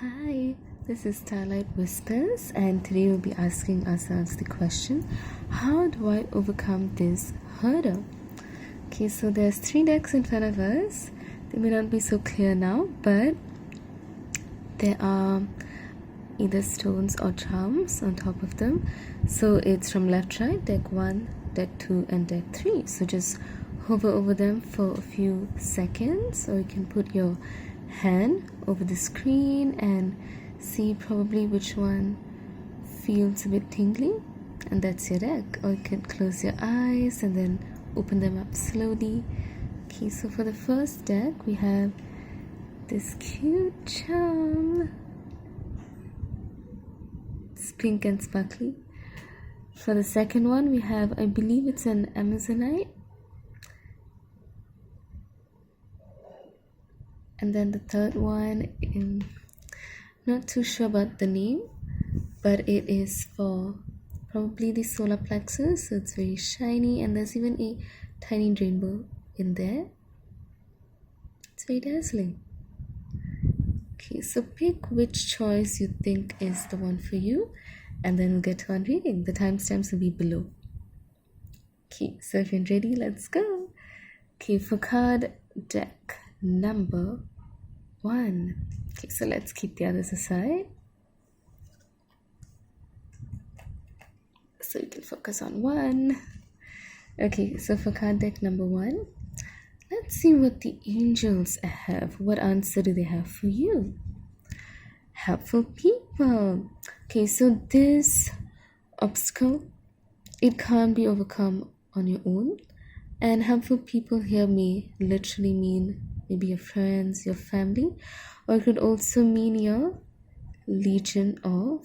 Hi, this is Starlight Whispers, and today we'll be asking ourselves the question, how do I overcome this hurdle? Okay, so there's 3 decks in front of us. They may not be so clear now, but there are either stones or charms on top of them. So it's from left to right, deck 1, deck 2, and deck 3. So just hover over them for a few seconds, or you can put your hand over the screen and see probably which one feels a bit tingly, and that's your deck. Or you can close your eyes and then open them up slowly. Okay, so for the first deck we have this cute charm. It's pink and sparkly. For the second one we have, I believe it's an Amazonite. And then the third one, not too sure about the name, but it is for probably the solar plexus, so it's very shiny, and there's even a tiny rainbow in there. It's very dazzling. Okay, so pick which choice you think is the one for you, and then we'll get to unreading. The timestamps will be below. Okay, so if you're ready, let's go. Okay, for card deck number 1. Okay, so let's keep the others aside so you can focus on 1. Okay, so for card deck number 1, let's see what the angels have. What answer do they have for you? Helpful people. Okay, so this obstacle, it can't be overcome on your own. And helpful people here may literally mean maybe your friends, your family, or it could also mean your legion of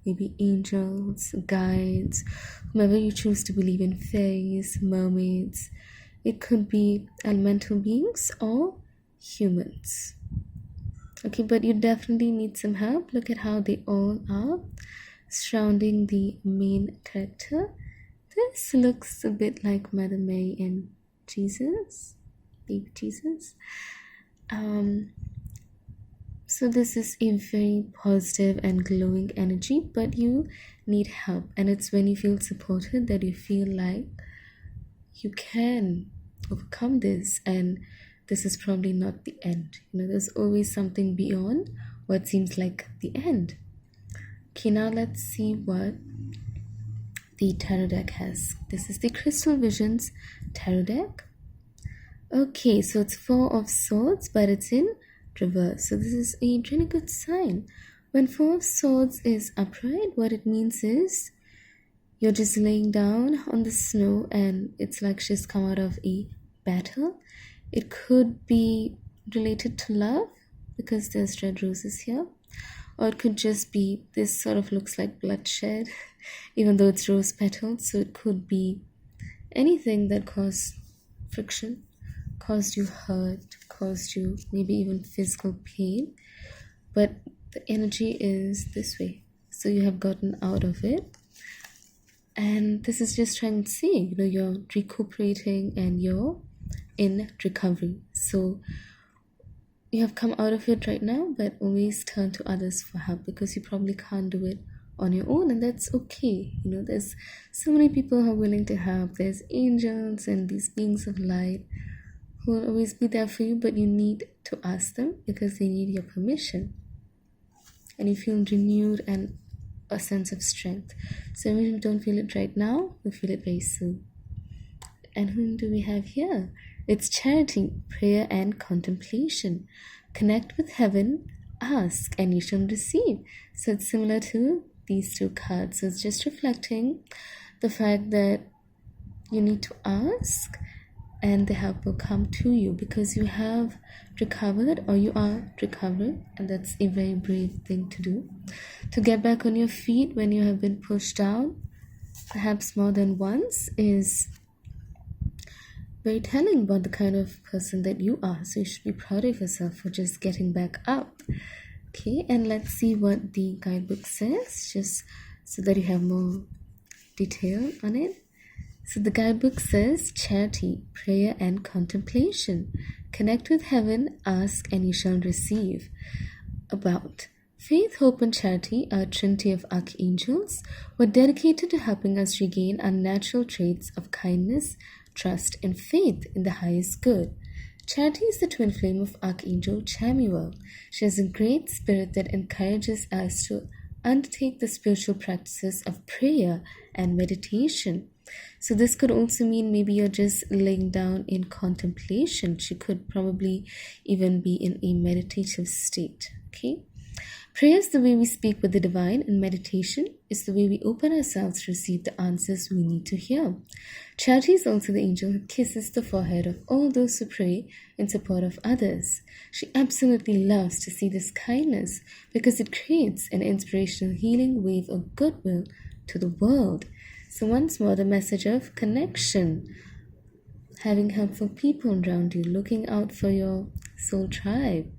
maybe angels, guides, whomever you choose to believe in, fairies, mermaids. It could be elemental beings or humans. Okay, but you definitely need some help. Look at how they all are surrounding the main character. This looks a bit like Mother Mary and Jesus, baby Jesus. So this is a very positive and glowing energy, but you need help, and it's when you feel supported that you feel like you can overcome this, and this is probably not the end. There's always something beyond what seems like the end. Okay, now let's see what the tarot deck has. This is the Crystal Visions tarot deck. Okay, so it's 4 of Swords, but it's in reverse. So this is a really good sign. When 4 of Swords is upright, what it means is you're just laying down on the snow and it's like she's come out of a battle. It could be related to love because there's red roses here. Or it could just be, this sort of looks like bloodshed, even though it's rose petals. So it could be anything that caused friction, caused you hurt, caused you maybe even physical pain. But the energy is this way. So you have gotten out of it. And this is just trying to say, you're recuperating and you're in recovery. So you have come out of it right now, but always turn to others for help because you probably can't do it on your own, and that's okay. There's so many people who are willing to help. There's angels and these beings of light who will always be there for you, but you need to ask them because they need your permission. And you feel renewed and a sense of strength. So even if you don't feel it right now, you'll feel it very soon. And whom do we have here? It's charity, prayer, and contemplation. Connect with heaven, ask, and you shall receive. So it's similar to these 2 cards. So it's just reflecting the fact that you need to ask and the help will come to you because you have recovered or you are recovering, and that's a very brave thing to do. To get back on your feet when you have been pushed down, perhaps more than once, is very telling about the kind of person that you are. So you should be proud of yourself for just getting back up. Okay, and let's see what the guidebook says, just so that you have more detail on it. So the guidebook says charity, prayer, and contemplation. Connect with heaven, ask, and you shall receive. About Faith, hope, and charity, our trinity of archangels, were dedicated to helping us regain our natural traits of kindness, trust, and faith in the highest good. Charity is the twin flame of Archangel Chamuel. She has a great spirit that encourages us to undertake the spiritual practices of prayer and meditation. So, this could also mean maybe you're just laying down in contemplation. She could probably even be in a meditative state. Okay. Prayer is the way we speak with the divine, and meditation is the way we open ourselves to receive the answers we need to hear. Charity is also the angel who kisses the forehead of all those who pray in support of others. She absolutely loves to see this kindness because it creates an inspirational healing wave of goodwill to the world. So, once more, the message of connection, having helpful people around you, looking out for your soul tribe.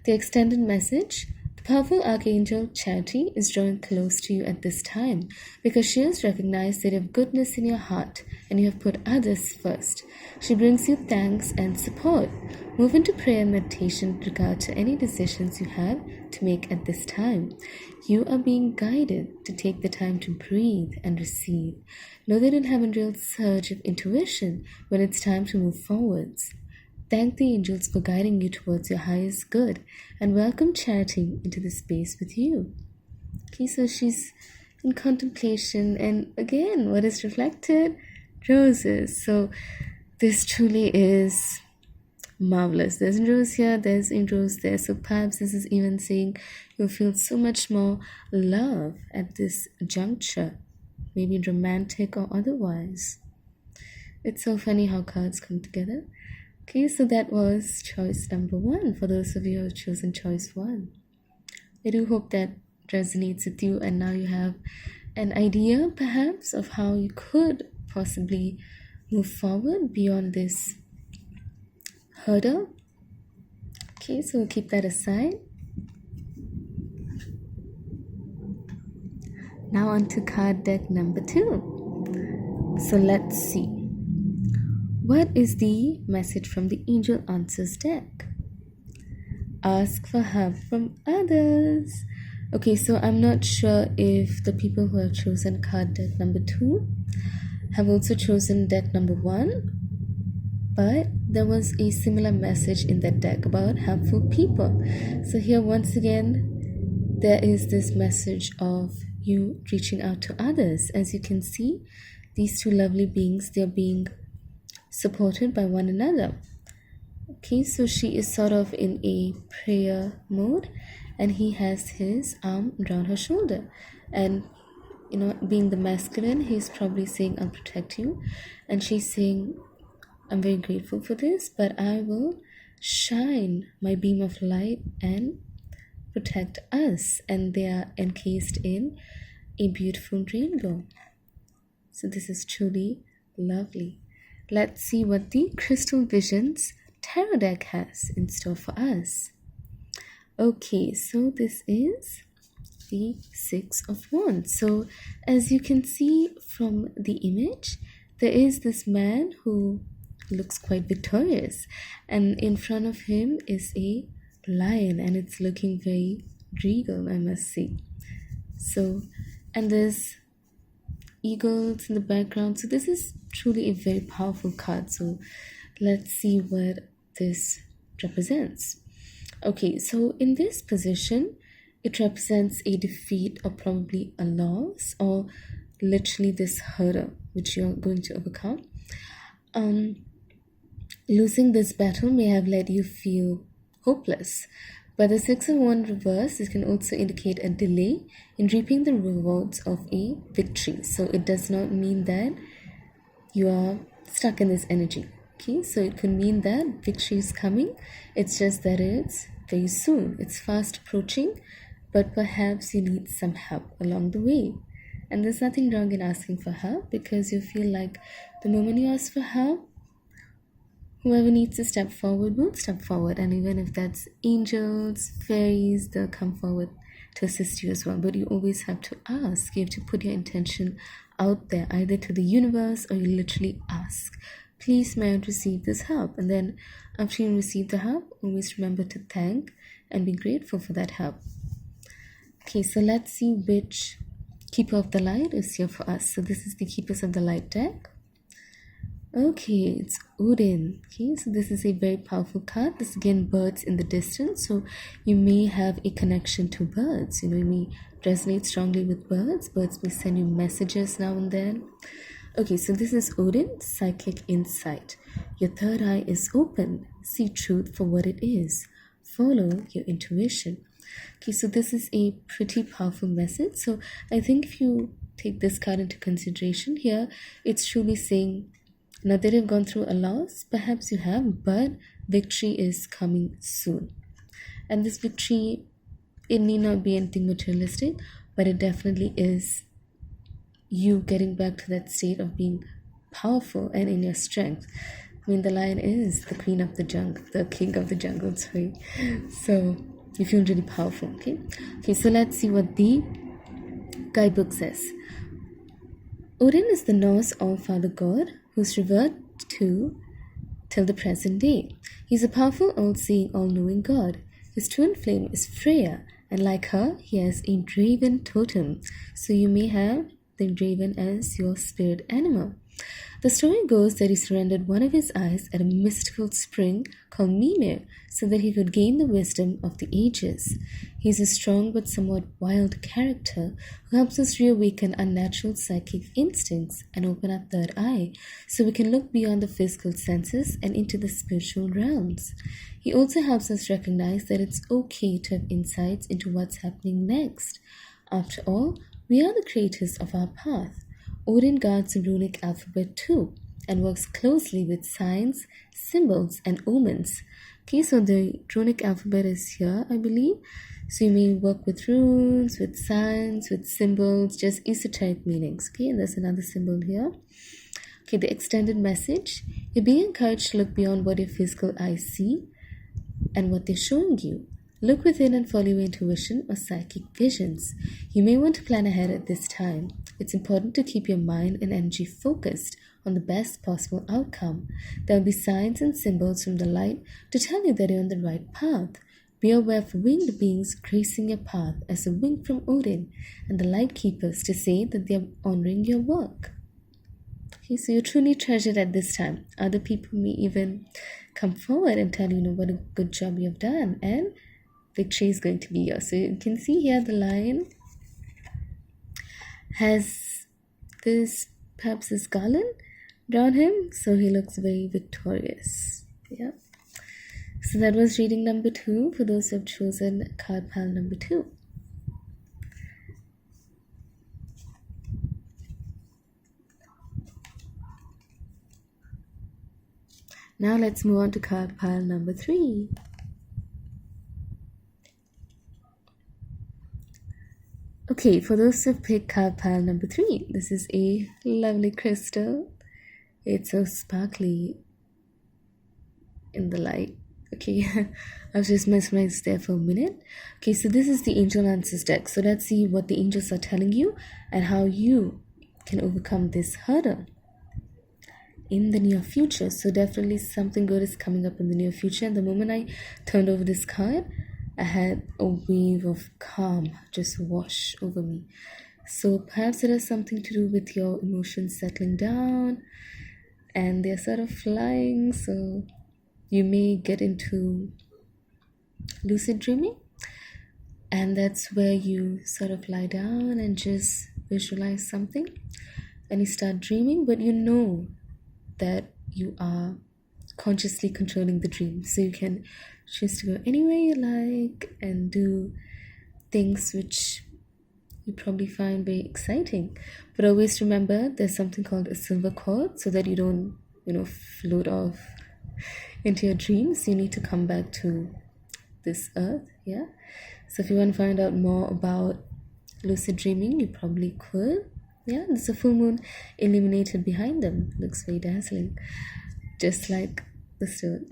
The extended message: the powerful Archangel Charity is drawing close to you at this time because she has recognized that you have goodness in your heart and you have put others first. She brings you thanks and support. Move into prayer and meditation with regard to any decisions you have to make at this time. You are being guided to take the time to breathe and receive. Know that you'll have a real surge of intuition when it's time to move forwards. Thank the angels for guiding you towards your highest good and welcome Charity into the space with you. Okay, so she's in contemplation, and again, what is reflected? Roses. So this truly is marvelous. There's a rose here, there's a rose there. So perhaps this is even saying you'll feel so much more love at this juncture, maybe romantic or otherwise. It's so funny how cards come together. Okay, so that was choice number 1 for those of you who have chosen choice 1. I do hope that resonates with you, and now you have an idea perhaps of how you could possibly move forward beyond this hurdle. Okay, so we'll keep that aside. Now on to card deck number 2. So let's see. What is the message from the Angel Answers deck? Ask for help from others. Okay, so I'm not sure if the people who have chosen card deck number 2 have also chosen deck number 1, but there was a similar message in that deck about helpful people. So here once again, there is this message of you reaching out to others. As you can see, these two lovely beings, they're being supported by one another. Okay, so she is sort of in a prayer mode, and he has his arm around her shoulder, and being the masculine, he's probably saying, I'll protect you, and she's saying, I'm very grateful for this, but I will shine my beam of light and protect us. And they are encased in a beautiful rainbow. So this is truly lovely. Let's see what the Crystal Visions tarot deck has in store for us. Okay, so this is the 6 of Wands. So as you can see from the image, there is this man who looks quite victorious, and in front of him is a lion, and it's looking very regal, I must say. So, and there's eagles in the background. So this is truly a very powerful card. So let's see what this represents. Okay, so in this position, it represents a defeat or probably a loss, or literally this hurdle which you're going to overcome. Losing this battle may have led you feel hopeless. But the 6 of Wands reverse, this can also indicate a delay in reaping the rewards of a victory. So it does not mean that you are stuck in this energy. Okay, so it could mean that victory is coming. It's just that it's very soon. It's fast approaching, but perhaps you need some help along the way. And there's nothing wrong in asking for help, because you feel like the moment you ask for help, whoever needs to step forward will step forward. And even if that's angels, fairies, they'll come forward to assist you as well. But you always have to ask. You have to put your intention out there, either to the universe, or you literally ask, please may I receive this help? And then after you receive the help, always remember to thank and be grateful for that help. Okay, so let's see which Keeper of the Light is here for us. So this is the Keepers of the Light deck. Okay, it's Odin. Okay, so this is a very powerful card. This again, birds in the distance. So you may have a connection to birds. You may resonate strongly with birds. Birds may send you messages now and then. Okay, so this is Odin, psychic insight. Your third eye is open. See truth for what it is. Follow your intuition. Okay, so this is a pretty powerful message. So I think if you take this card into consideration here, it's truly saying, now that you've gone through a loss, perhaps you have, but victory is coming soon. And this victory, it need not be anything materialistic, but it definitely is you getting back to that state of being powerful and in your strength. I mean, the lion is the queen of the jungle, the king of the jungle, sorry. So you feel really powerful, okay? Okay, so let's see what the guidebook says. Odin is the Norse all-father god who's revered to till the present day. He's a powerful, all-seeing, all-knowing god. His twin flame is Freya, and like her, he has a draven totem. So you may have the draven as your spirit animal. The story goes that he surrendered one of his eyes at a mystical spring called Mimir so that he could gain the wisdom of the ages. He's a strong but somewhat wild character who helps us reawaken our natural psychic instincts and open our third eye so we can look beyond the physical senses and into the spiritual realms. He also helps us recognize that it's okay to have insights into what's happening next. After all, we are the creators of our path. Odin guards the runic alphabet too and works closely with signs, symbols, and omens. Okay, so the runic alphabet is here, I believe. So you may work with runes, with signs, with symbols, just esoteric meanings. Okay, and there's another symbol here. Okay, the extended message. You're being encouraged to look beyond what your physical eyes see and what they're showing you. Look within and follow your intuition or psychic visions. You may want to plan ahead at this time. It's important to keep your mind and energy focused on the best possible outcome. There will be signs and symbols from the light to tell you that you're on the right path. Be aware of winged beings gracing your path as a wink from Odin and the light keepers to say that they're honoring your work. Okay, so you're truly treasured at this time. Other people may even come forward and tell you, what a good job you've done, and victory is going to be yours. So you can see here the lion has perhaps this garland around him, so he looks very victorious. Yeah. So that was reading number 2 for those who have chosen card pile number 2. Now let's move on to card pile number 3. Okay, for those who picked card pile number 3, this is a lovely crystal. It's so sparkly in the light. Okay, I was just mesmerized there for a minute. Okay, so this is the Angel Answers deck. So let's see what the angels are telling you and how you can overcome this hurdle in the near future. So definitely something good is coming up in the near future. And the moment I turned over this card, I had a wave of calm just wash over me. So perhaps it has something to do with your emotions settling down and they're sort of flying. So you may get into lucid dreaming, and that's where you sort of lie down and just visualize something and you start dreaming, but you know that you are consciously controlling the dream. So you can choose to go anywhere you like and do things which you probably find very exciting. But always remember there's something called a silver cord so that you don't, float off into your dreams. You need to come back to this earth. Yeah. So if you want to find out more about lucid dreaming, you probably could. Yeah, there's a full moon illuminated behind them. Looks very dazzling, just like the stone.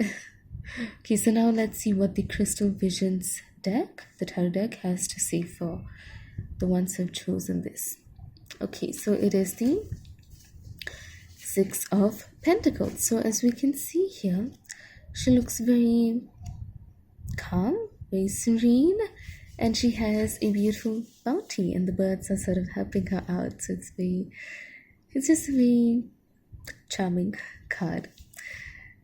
Okay, so now let's see what the Crystal Visions deck, the tarot deck, has to say for the ones who have chosen this. Okay, so it is the Six of Pentacles. So as we can see here, she looks very calm, very serene, And she has a beautiful bounty, and the birds are sort of helping her out. So it's just a very charming card.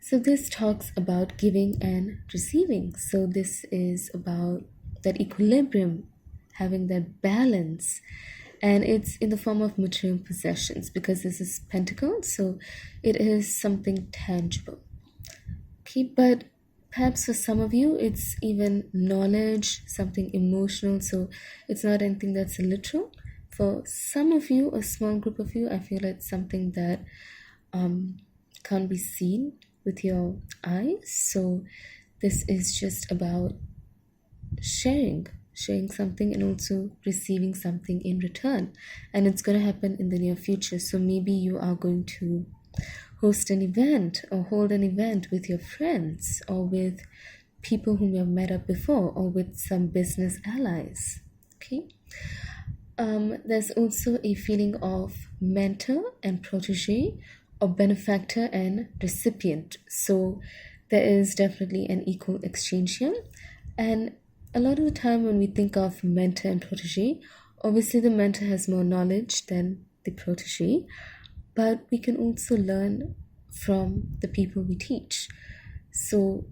So this talks about giving and receiving. So this is about that equilibrium, having that balance. And it's in the form of material possessions because this is pentacle, so it is something tangible. Okay, but perhaps for some of you, it's even knowledge, something emotional, so it's not anything that's literal. For some of you, a small group of you, I feel it's something that can't be seen with your eyes. So this is just about sharing something and also receiving something in return. And it's going to happen in the near future. So maybe you are going to host an event or hold an event with your friends or with people whom you have met up before or with some business allies. Okay. There's also a feeling of mentor and protege, or benefactor and recipient. So there is definitely an equal exchange here. And a lot of the time when we think of mentor and protege, obviously the mentor has more knowledge than the protege, but we can also learn from the people we teach. So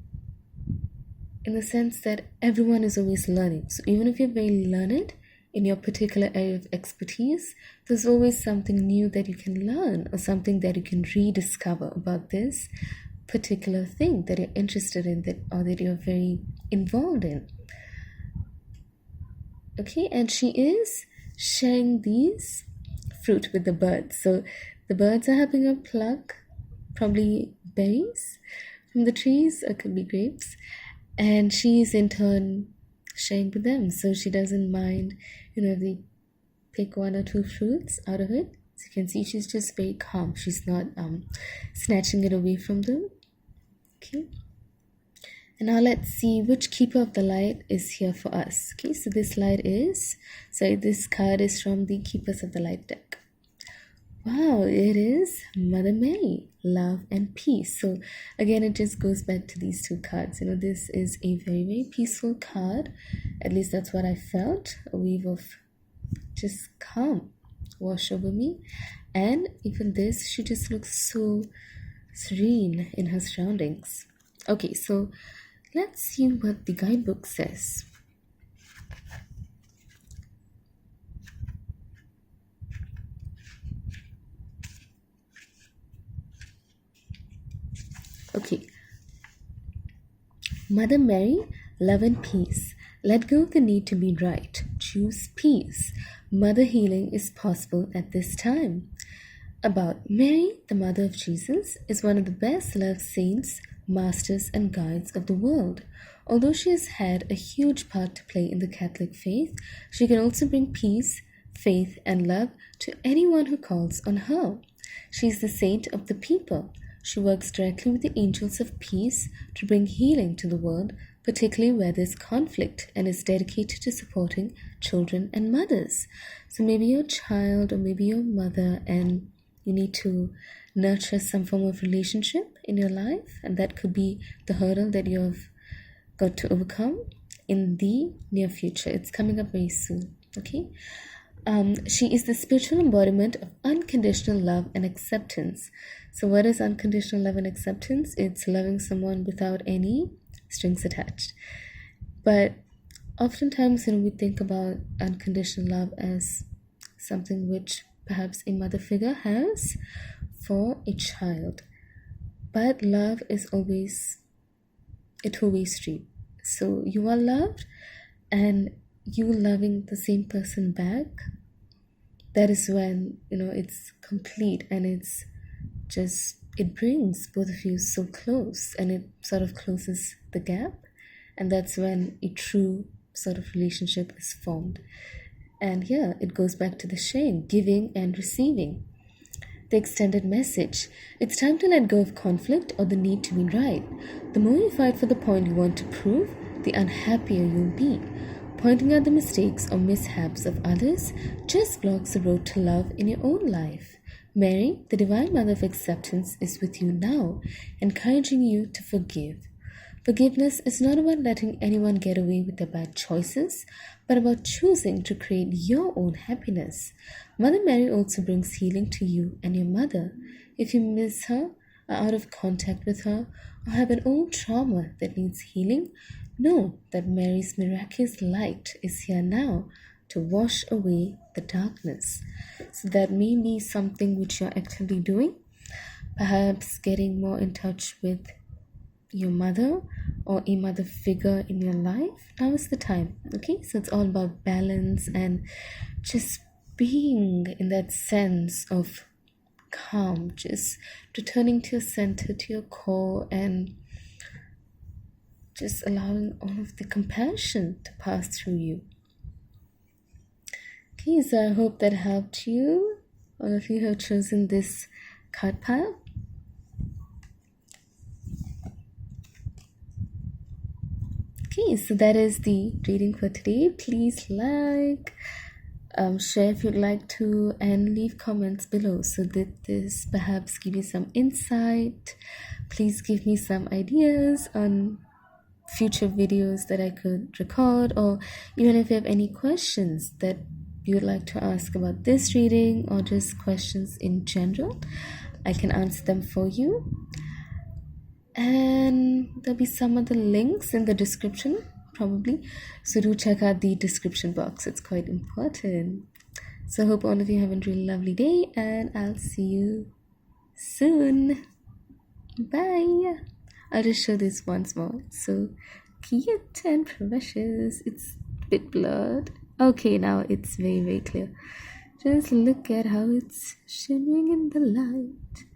in the sense that everyone is always learning. So even if you're very learned in your particular area of expertise, there's always something new that you can learn or something that you can rediscover about this particular thing that you're interested in or that you're very involved in. Okay, and she is sharing these fruit with the birds. So the birds are helping her pluck probably berries from the trees, or could be grapes, and she's in turn sharing with them. So she doesn't mind, if they pick one or two fruits out of it. As you can see, she's just very calm. She's not snatching it away from them. Okay. And now let's see which keeper of the light is here for us. Okay, so this card is from the Keepers of the Light deck. Wow, it is Mother Mary, love and peace. So again, it just goes back to these two cards. This is a very, very peaceful card. At least that's what I felt. A wave of just calm wash over me. And even this, she just looks so serene in her surroundings. Okay, so let's see what the guidebook says. Okay. Mother Mary, love and peace. Let go of the need to be right. Choose peace. Mother healing is possible at this time. About Mary, the mother of Jesus, is one of the best loved saints, masters, and guides of the world. Although she has had a huge part to play in the Catholic faith, she can also bring peace, faith, and love to anyone who calls on her. She is the saint of the people. She works directly with the angels of peace to bring healing to the world, particularly where there's conflict, and is dedicated to supporting children and mothers. So maybe you're a child or maybe you're a mother and you need to nurture some form of relationship in your life, and that could be the hurdle that you've got to overcome in the near future. It's coming up very soon. Okay. She is the spiritual embodiment of unconditional love and acceptance. So what is unconditional love and acceptance? It's loving someone without any strings attached. But oftentimes, we think about unconditional love as something which perhaps a mother figure has for a child. But love is always a two-way street. So you are loved, and you loving the same person back, that is when it's complete, and it brings both of you so close, and it sort of closes the gap, and that's when a true sort of relationship is formed. And here it goes back to the sharing, giving and receiving. The extended message: it's time to let go of conflict or the need to be right. The more you fight for the point you want to prove, the unhappier you'll be. Pointing out the mistakes or mishaps of others just blocks the road to love in your own life. Mary, the Divine Mother of Acceptance, is with you now, encouraging you to forgive. Forgiveness is not about letting anyone get away with their bad choices, but about choosing to create your own happiness. Mother Mary also brings healing to you and your mother. If you miss her, are out of contact with her, or have an old trauma that needs healing, know that Mary's miraculous light is here now to wash away the darkness. So that may be something which you're actively doing, perhaps getting more in touch with your mother or a mother figure in your life. Now is the time. Okay, so it's all about balance and just being in that sense of calm, just returning to your center, to your core, and just allowing all of the compassion to pass through you. Okay, so I hope that helped you. All of you have chosen this card pile. Okay, so that is the reading for today. Please share if you'd like to, and leave comments below so that this perhaps give you some insight. Please give me some ideas on future videos that I could record, or even if you have any questions that you'd like to ask about this reading, or just questions in general, I can answer them for you. And there'll be some other links in the description probably, so do check out the description box. It's quite important. So I hope all of you have a really lovely day, and I'll see you soon. Bye. I'll just show this once more. So cute and precious. It's a bit blurred. Okay, now it's very, very clear. Just look at how it's shimmering in the light.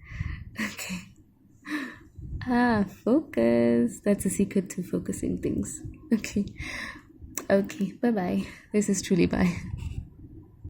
Okay. Focus. That's a secret to focusing things. Okay. Bye-bye. This is truly bye.